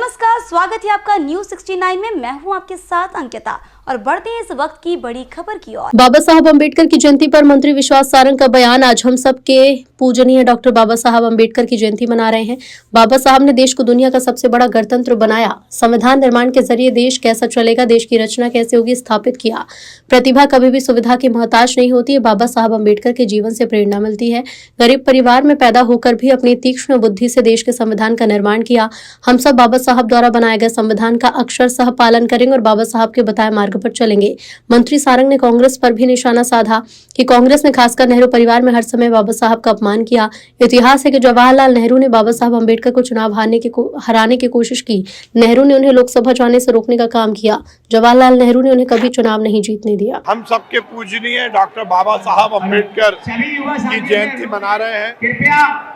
नमस्कार, स्वागत है आपका न्यूज 69 में। मैं हूं आपके साथ अंकिता और बढ़ते हैं इस वक्त की बड़ी खबर की ओर। बाबा साहब अम्बेडकर की जयंती पर मंत्री विश्वास सारंग का बयान। आज हम सब के पूजनीय डॉक्टर बाबा साहब अम्बेडकर की जयंती मना रहे हैं। बाबा साहब ने देश को दुनिया का सबसे बड़ा गणतंत्र बनाया। संविधान निर्माण के जरिए देश कैसा चलेगा, देश की रचना कैसे होगी, स्थापित किया। प्रतिभा कभी भी सुविधा की मोहताज नहीं होती है। बाबा साहब अम्बेडकर के जीवन से प्रेरणा मिलती है। गरीब परिवार में पैदा होकर भी अपनी तीक्ष्ण बुद्धि से देश के संविधान का निर्माण किया। हम सब बाबा साहब द्वारा बनाए गए संविधान का अक्षरशः पालन करेंगे और बाबा साहब के बताए मार्ग पर चलेंगे। मंत्री सारंग ने कांग्रेस पर भी निशाना साधा कि कांग्रेस ने खासकर नेहरू परिवार में हर समय बाबा साहब का अपमान किया। इतिहास है कि जवाहरलाल नेहरू ने बाबा साहब अम्बेडकर को चुनाव हराने की कोशिश की। नेहरू ने उन्हें लोकसभा जाने से रोकने का काम किया। जवाहरलाल नेहरू ने उन्हें कभी चुनाव नहीं जीतने दिया। हम सबके पूजनीय डॉक्टर बाबा साहब अम्बेडकर की जयंती मना रहे हैं।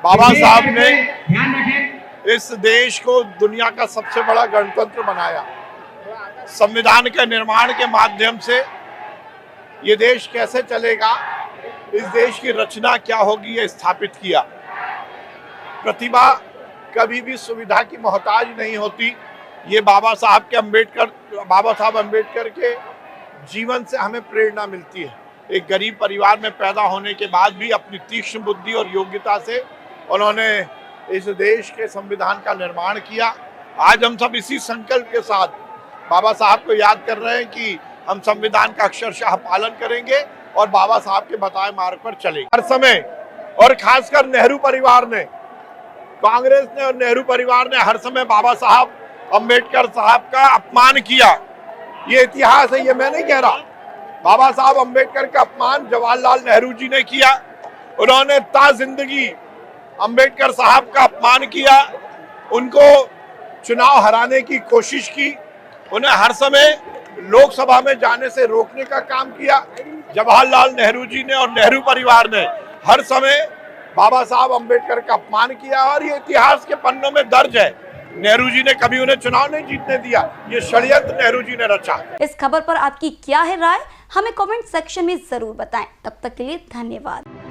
बाबा साहब ने इस देश को दुनिया का सबसे बड़ा गणतंत्र बनाया। संविधान के निर्माण के माध्यम से ये देश कैसे चलेगा, इस देश की रचना क्या होगी, ये स्थापित किया। प्रतिभा कभी भी सुविधा की मोहताज नहीं होती। ये बाबा साहब अम्बेडकर के जीवन से हमें प्रेरणा मिलती है। एक गरीब परिवार में पैदा होने के बाद भी अपनी तीक्ष्ण बुद्धि और योग्यता से उन्होंने इस देश के संविधान का निर्माण किया। आज हम सब इसी संकल्प के साथ बाबा साहब को याद कर रहे हैं कि हम संविधान का अक्षरशः पालन करेंगे और बाबा साहब के बताए मार्ग पर चलेंगे। हर समय और खासकर नेहरू परिवार ने, कांग्रेस ने और नेहरू परिवार ने हर समय बाबा साहब अम्बेडकर साहब का अपमान किया। ये इतिहास है, ये मैं नहीं कह रहा। बाबा साहब अम्बेडकर का अपमान जवाहरलाल नेहरू जी ने किया। उन्होंने ता जिंदगी अम्बेडकर साहब का अपमान किया, उनको चुनाव हराने की कोशिश की, उन्हें हर समय लोकसभा में जाने से रोकने का काम किया। जवाहरलाल नेहरू जी ने और नेहरू परिवार ने हर समय बाबा साहब अम्बेडकर का अपमान किया और ये इतिहास के पन्नों में दर्ज है। नेहरू जी ने कभी उन्हें चुनाव नहीं जीतने दिया। ये षड्यंत्र नेहरू जी ने रचा। इस खबर पर आपकी क्या है राय, हमें कमेंट सेक्शन में जरूर बताएं। तब तक के लिए धन्यवाद।